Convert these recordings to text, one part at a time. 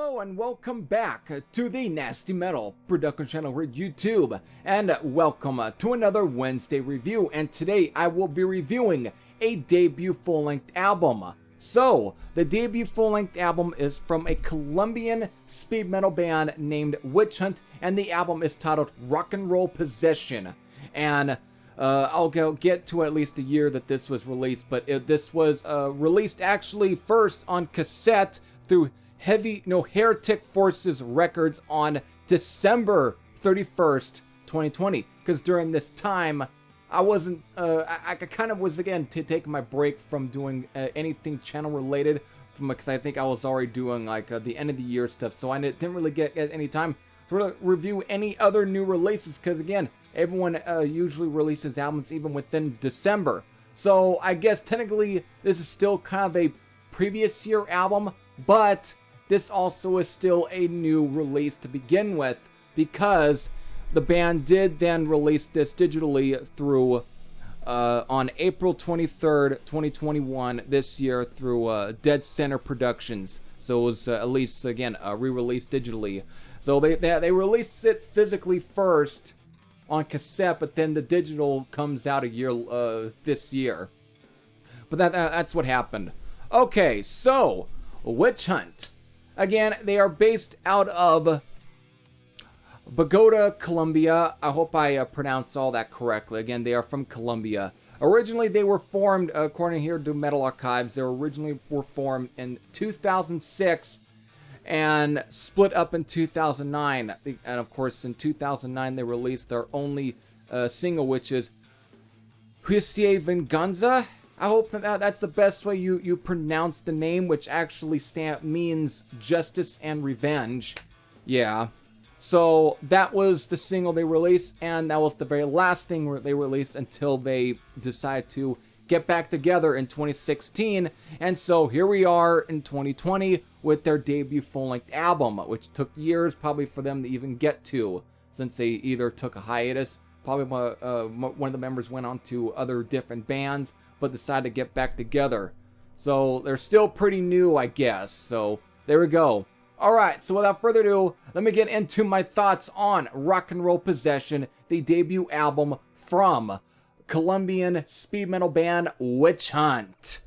Hello and welcome back to the Nasty Metal Production channel here at YouTube, and welcome to another Wednesday review. And today I will be reviewing a debut full-length album. So the debut full-length album is from a Colombian speed metal band named Witch Hunt, and the album is titled Rock and Roll Possession. And I'll get to at least the year that this was released, but this was released actually first on cassette through Heretic Forces Records on December 31st, 2020. Because during this time, I wasn't, I kind of was again taking my break from doing anything channel related, because I think I was already doing like the end of the year stuff, so I didn't really get any time to review any other new releases. Because again, everyone usually releases albums even within December. So I guess technically this is still kind of a previous year album, but this also is still a new release to begin with, because the band did then release this digitally through on April 23rd, 2021 this year through Dead Center Productions. So it was at least again re-released digitally. So they released it physically first on cassette, but then the digital comes out a year this year. But that's what happened. Okay, so Witch Hunt. Again, they are based out of Bogota, Colombia. I hope I pronounced all that correctly. Again, they are from Colombia. Originally, they were formed, according here to Metal Archives, they originally were formed in 2006 and split up in 2009. And of course, in 2009, they released their only single, which is Heretic Venganza. I hope that's the best way you pronounce the name, which actually means justice and revenge. Yeah. So that was the single they released, and that was the very last thing they released until they decided to get back together in 2016. And so here we are in 2020 with their debut full-length album, which took years probably for them to even get to, since they either took a hiatus, probably one of the members went on to other different bands, but decided to get back together. So they're still pretty new, I guess. So there we go. Alright, so without further ado, let me get into my thoughts on Rock and Roll Possession, the debut album from Colombian speed metal band Witch Hunt.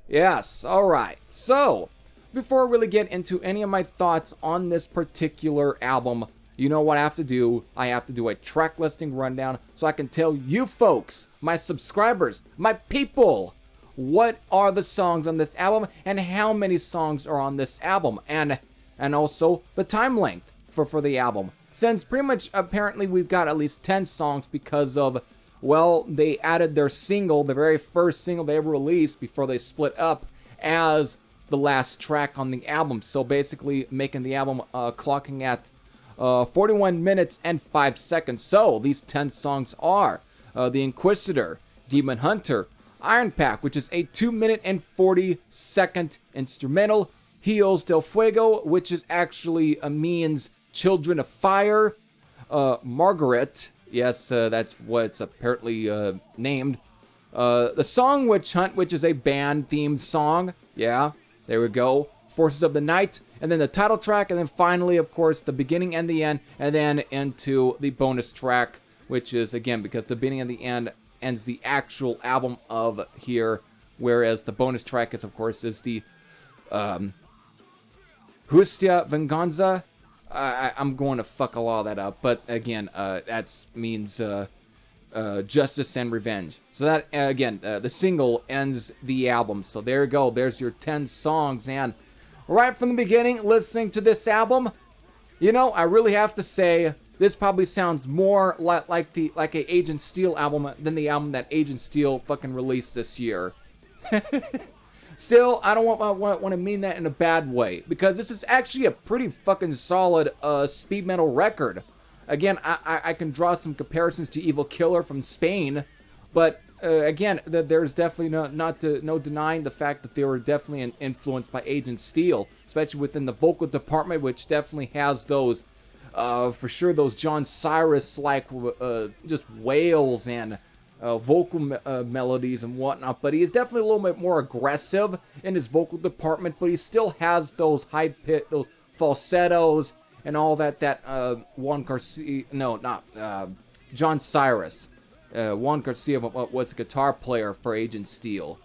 Yes, alright. So, before I really get into any of my thoughts on this particular album, you know what I have to do? I have to do a track listing rundown so I can tell you folks, my subscribers, my people, what are the songs on this album and how many songs are on this album, and also the time length for the album. Since pretty much apparently we've got at least 10 songs because of, well, they added their single, the very first single they ever released before they split up, as the last track on the album. So basically making the album clocking at 41 minutes and 5 seconds. So these 10 songs are The Inquisitor, Demon Hunter, Iron Pack, which is a 2 minute and 40 second instrumental, Hijos del Fuego, which is actually means Children of Fire, Margaret, yes, that's what it's apparently named, the song Witch Hunt, which is a band-themed song, yeah, there we go, Forces of the Night, and then the title track, and then finally, of course, the beginning and the end, and then into the bonus track, which is, again, because the beginning and the end ends the actual album of here, whereas the bonus track is, of course, is the Heretic Venganza. I'm going to fuck a lot of that up, but again, that means justice and revenge. So that, again, the single ends the album. So there you go. There's your 10 songs, and right from the beginning, listening to this album, you know, I really have to say, this probably sounds more like a Agent Steel album than the album that Agent Steel fucking released this year. Still, I don't want to mean that in a bad way, because this is actually a pretty fucking solid speed metal record. Again, I can draw some comparisons to Evil Killer from Spain, but again, there's definitely no denying the fact that they were definitely influenced by Agent Steel, especially within the vocal department, which definitely has those, for sure, those John Cyrus-like just wails and vocal melodies and whatnot, but he is definitely a little bit more aggressive in his vocal department, but he still has those high pitch, those falsettos and all that John Cyrus. Juan Garcia was a guitar player for Agent Steel.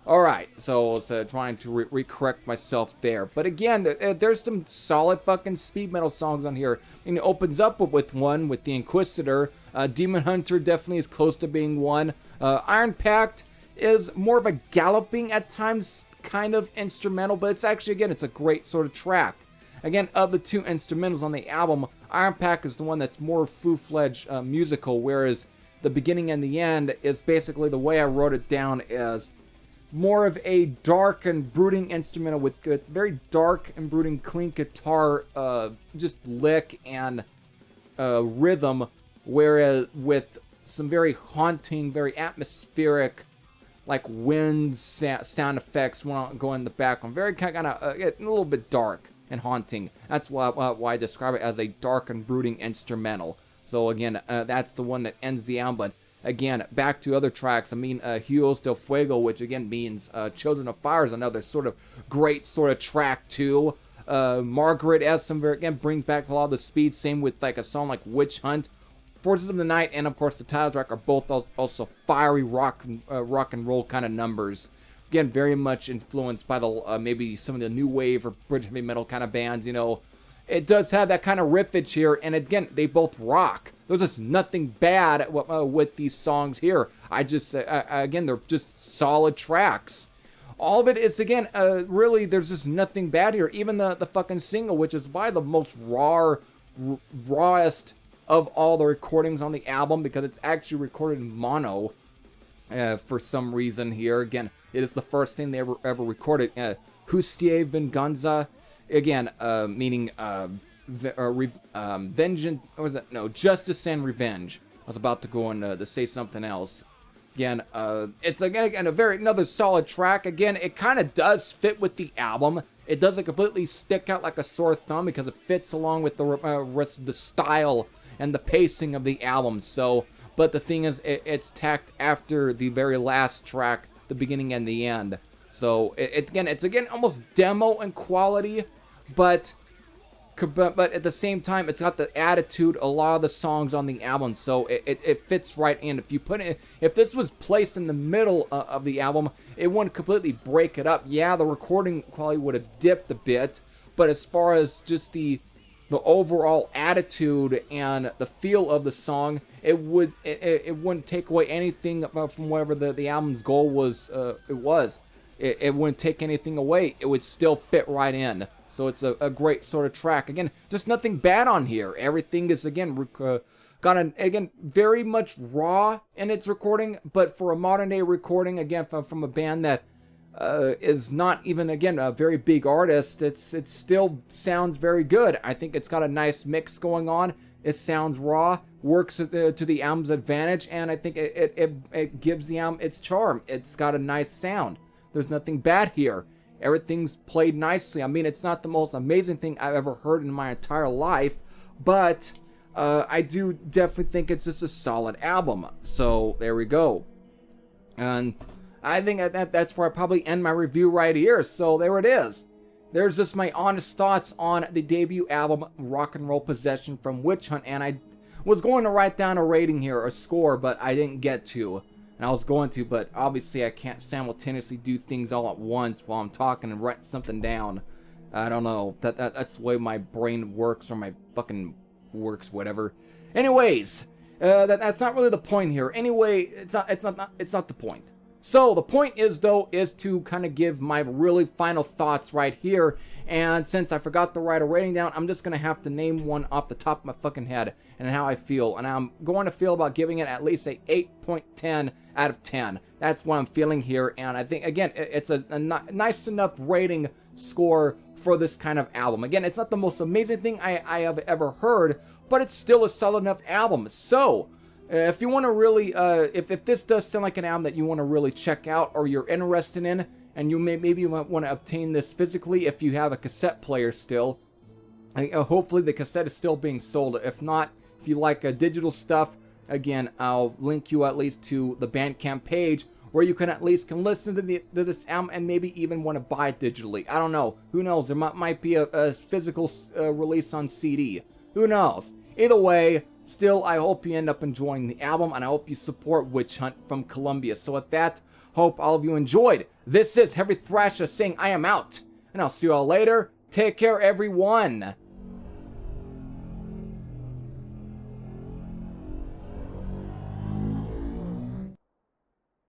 Alright, so I was trying to re-correct myself there. But again, there's some solid fucking speed metal songs on here. And it opens up with one, with the Inquisitor. Demon Hunter definitely is close to being one. Iron Pact is more of a galloping, at times, kind of instrumental. But it's actually, again, it's a great sort of track. Again, of the two instrumentals on the album, Iron Pact is the one that's more full-fledged musical. Whereas the beginning and the end is basically, the way I wrote it down is more of a dark and brooding instrumental with very dark and brooding clean guitar just lick and rhythm, whereas with some very haunting, very atmospheric, like wind sound effects going in the background. Very kind of a little bit dark and haunting. That's why I describe it as a dark and brooding instrumental. So again, that's the one that ends the album. But again, back to other tracks. I mean, Hijos del Fuego, which again means Children of Fire, is another sort of great sort of track too. Margaret has some again brings back a lot of the speed. Same with like a song like Witch Hunt. Forces of the Night and of course the title track are both also fiery rock and roll kind of numbers. Again, very much influenced by the maybe some of the new wave or British heavy metal kind of bands. You know, it does have that kind of riffage here, and again, they both rock. There's just nothing bad with these songs here. Again, they're just solid tracks. All of it is, again, really, there's just nothing bad here. Even the fucking single, which is by the most rawest of all the recordings on the album, because it's actually recorded in mono for some reason here. Again, it is the first thing they ever recorded. Hustie Venganza, again, meaning vengeance. What was that? No, Justice and Revenge. I was about to go on to say something else. Again, it's again another solid track. Again, it kind of does fit with the album. It doesn't completely stick out like a sore thumb because it fits along with the rest of the style and the pacing of the album. So, but the thing is, it's tacked after the very last track, the beginning and the end. So it's again almost demo in quality, but at the same time, it's got the attitude a lot of the songs on the album, so it fits right in. If this was placed in the middle of the album, it wouldn't completely break it up. Yeah, the recording quality would have dipped a bit, but as far as just the overall attitude and the feel of the song, it wouldn't take away anything from whatever the album's goal was. It wouldn't take anything away. It would still fit right in. So it's a great sort of track. Again, just nothing bad on here. Everything is, again, again, very much raw in its recording, but for a modern day recording, again, from a band that is not even, again, a very big artist, it still sounds very good. I think it's got a nice mix going on. It sounds raw, works to the album's advantage, and I think it gives the album its charm. It's got a nice sound. There's nothing bad here. Everything's played nicely. I mean, it's not the most amazing thing I've ever heard in my entire life, but I do definitely think it's just a solid album. So there we go. And I think that's where I probably end my review right here. So there it is. There's just my honest thoughts on the debut album, Rock and Roll Possession from Witch Hunt. And I was going to write down a rating here, a score, but I didn't get to. And I was going to, but obviously I can't simultaneously do things all at once while I'm talking and write something down. I don't know. That's the way my brain works, or my fucking works, whatever. Anyways, that's not really the point here. Anyway, it's not the point. So the point is, though, is to kind of give my really final thoughts right here. And since I forgot to write a rating down, I'm just gonna have to name one off the top of my fucking head and how I feel. And I'm going to feel about giving it at least a 8.10 out of 10. That's what I'm feeling here. And I think, again, it's a nice enough rating score for this kind of album. Again, it's not the most amazing thing I have ever heard, but it's still a solid enough album. So if you want to really, if this does sound like an album that you want to really check out, or you're interested in, and you maybe you might want to obtain this physically if you have a cassette player still. Hopefully the cassette is still being sold. If not, if you like digital stuff, again, I'll link you at least to the Bandcamp page, where you can at least listen to this album and maybe even want to buy it digitally. I don't know. Who knows? There might be a physical release on CD. Who knows? Either way, still, I hope you end up enjoying the album, and I hope you support Witch Hunt from Colombia. So with that, hope all of you enjoyed. This is Heavy Thrasher saying I am out, and I'll see you all later. Take care, everyone.